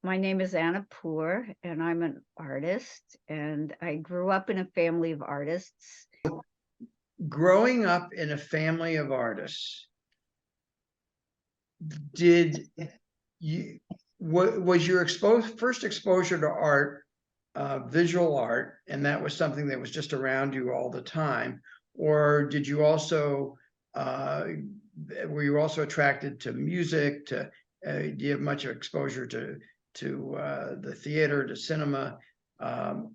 My name is Anna Poor, and I'm an artist, and I grew up in a family of artists. Growing up in a family of artists, did you what was your first exposure to art, visual art, and that was something that was just around you all the time, or did you also were you also attracted to music? Do you have much exposure to the theater, to cinema,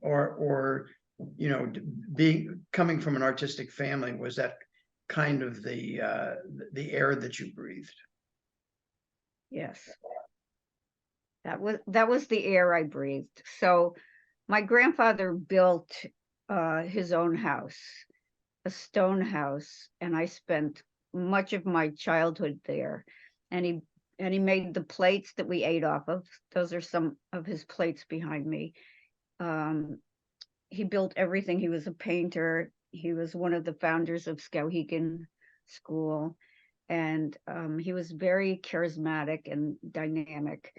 or being coming from an artistic family, was that kind of the air that you breathed? Yes, that was the air I breathed. So my grandfather built his own house, a stone house, and I spent much of my childhood there. And he made the plates that we ate off of. Those are some of his plates behind me. Um, he built everything. He was a painter. He was one of the founders of Skowhegan School, and he was very charismatic and dynamic.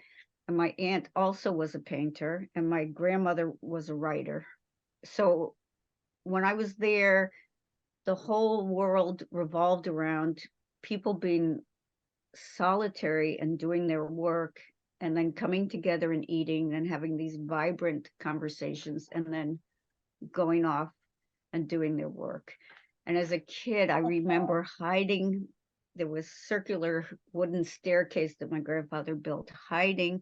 And my aunt also was a painter, and my grandmother was a writer. So when I was there, the whole world revolved around people being solitary and doing their work, and then coming together and eating and having these vibrant conversations, and then going off and doing their work. And as a kid, I remember hiding. There was circular wooden staircase that my grandfather built, hiding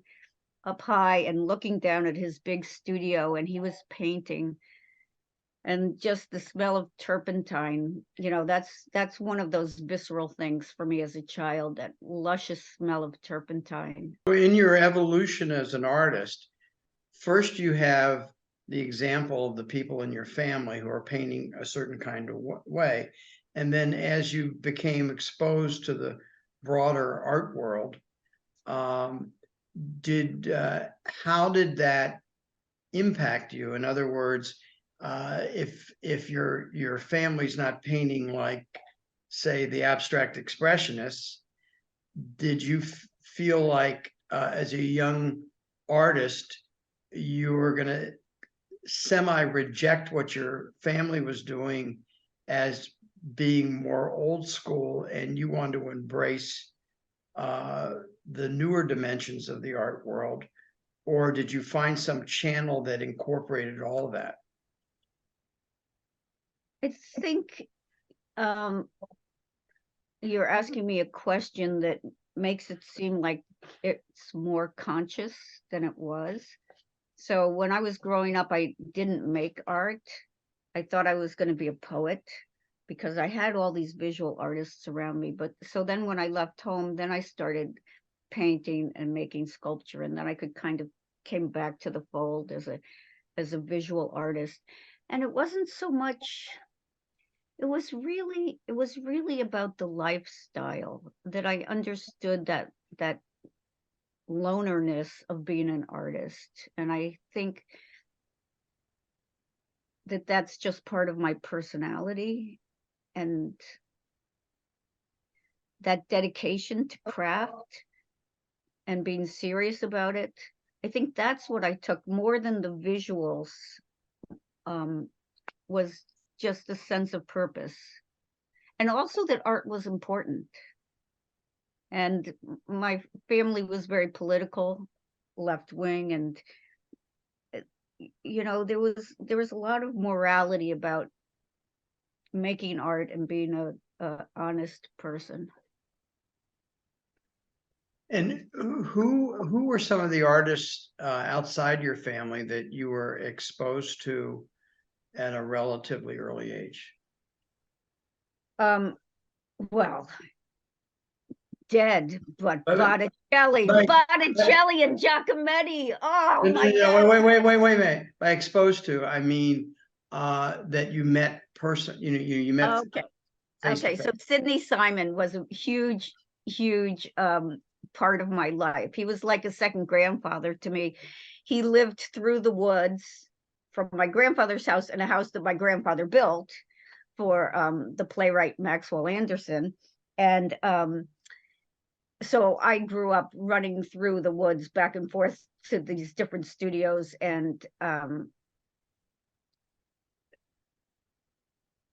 up high and looking down at his big studio, and he was painting. And just the smell of turpentine, that's one of those visceral things for me as a child, that luscious smell of turpentine. In your evolution as an artist, first you have the example of the people in your family who are painting a certain kind of way. And then as you became exposed to the broader art world, how did that impact you? In other words, if your family's not painting like, say, the abstract expressionists, did you feel like as a young artist you were going to semi reject what your family was doing as being more old school, and you want to embrace the newer dimensions of the art world? Or did you find some channel that incorporated all of that? I think um, you're asking me a question that makes it seem like it's more conscious than it was. So when I was growing up, I didn't make art. I thought I was going to be a poet because I had all these visual artists around me. But so then when I left home, then I started painting and making sculpture, and then I could kind of came back to the fold as a visual artist. And it wasn't so much, it was really about the lifestyle, that I understood that lonerness of being an artist. And I think that that's just part of my personality, and that dedication to craft and being serious about it. I think that's what I took more than the visuals, was just a sense of purpose, and also that art was important. And my family was very political, left wing, and there was a lot of morality about making art and being a honest person. And who were some of the artists outside your family that you were exposed to at a relatively early age? Well, dead, but But- Botticelli and Giacometti. Oh my God. Wait a minute. By exposed to, I mean that you met you met Okay. face to Okay. So face. Sidney Simon was a huge, huge part of my life. He was like a second grandfather to me. He lived through the woods from my grandfather's house, and a house that my grandfather built for the playwright Maxwell Anderson. And so I grew up running through the woods back and forth to these different studios, and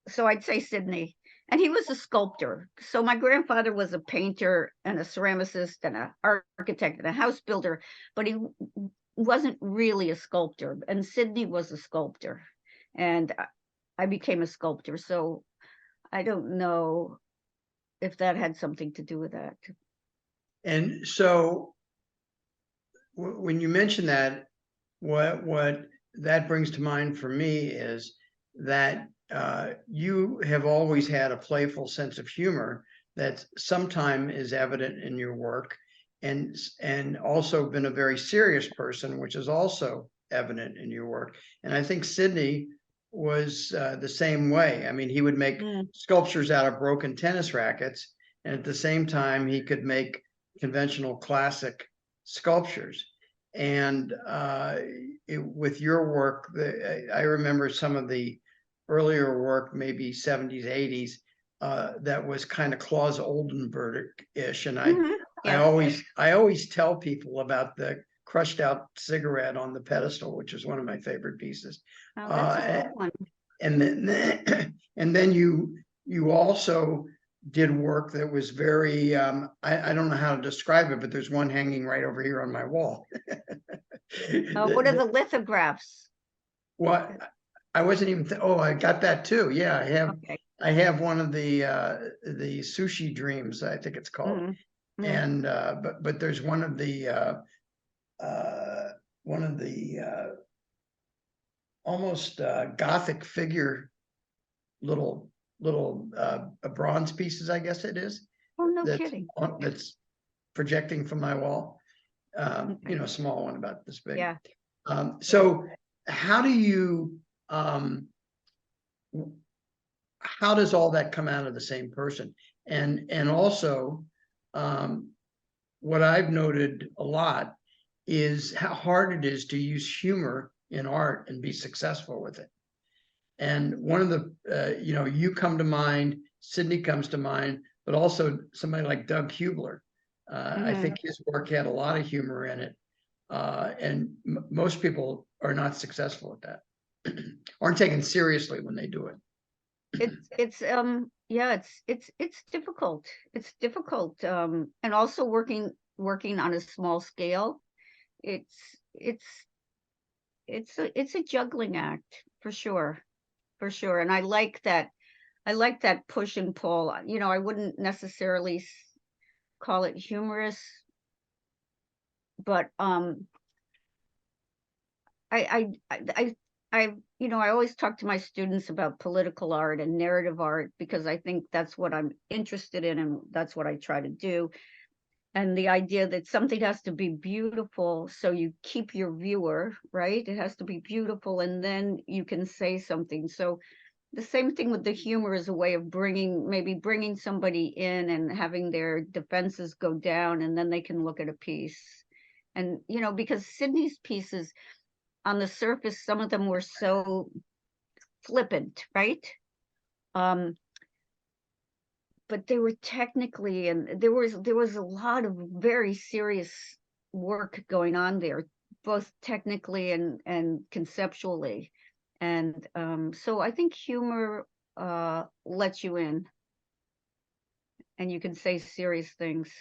so I'd say Sydney. And he was a sculptor. So my grandfather was a painter and a ceramicist and an architect and a house builder, but he wasn't really a sculptor. And Sydney was a sculptor, and I became a sculptor. So I don't know if that had something to do with that. And so when you mention that, what that brings to mind for me is that you have always had a playful sense of humor that sometimes is evident in your work, and also been a very serious person, which is also evident in your work. And I think Sydney was the same way. I mean, he would make sculptures out of broken tennis rackets, and at the same time, he could make conventional classic sculptures. And with your work, I remember some of the earlier work, maybe 70s, 80s, that was kind of Claus Oldenburg-ish. And Yeah. I always tell people about the crushed out cigarette on the pedestal, which is one of my favorite pieces. Oh, that's a good one. And then and then you also did work that was very I don't know how to describe it, but there's one hanging right over here on my wall. What are the lithographs? What I wasn't even oh, I got that too. Yeah, Okay. I have one of the sushi dreams, I think it's called. And but there's one of the almost Gothic figure, little bronze pieces, I guess it is. Oh, no kidding. That's projecting from my wall. Okay. You know, a small one about this big. Yeah. So how do you how does all that come out of the same person? And also what I've noted a lot is how hard it is to use humor in art and be successful with it. And one of the, you know, you come to mind, Sydney comes to mind, but also somebody like Doug Hubler. I think his work had a lot of humor in it. And most people are not successful at that, aren't taken seriously when they do it. It's yeah, it's difficult. It's difficult. And also working on a small scale. It's it's a juggling act for sure. For sure. And I like that push and pull. You know, I wouldn't necessarily call it humorous, but I you know, I always talk to my students about political art and narrative art because I think that's what I'm interested in and that's what I try to do. And the idea that something has to be beautiful so you keep your viewer, right? It has to be beautiful and then you can say something. So the same thing with the humor is a way of maybe bringing somebody in and having their defenses go down and then they can look at a piece. And, you know, because Sydney's pieces on the surface, some of them were so flippant, right? But they were technically, and there was a lot of very serious work going on there, both technically and conceptually. And so I think humor lets you in and you can say serious things.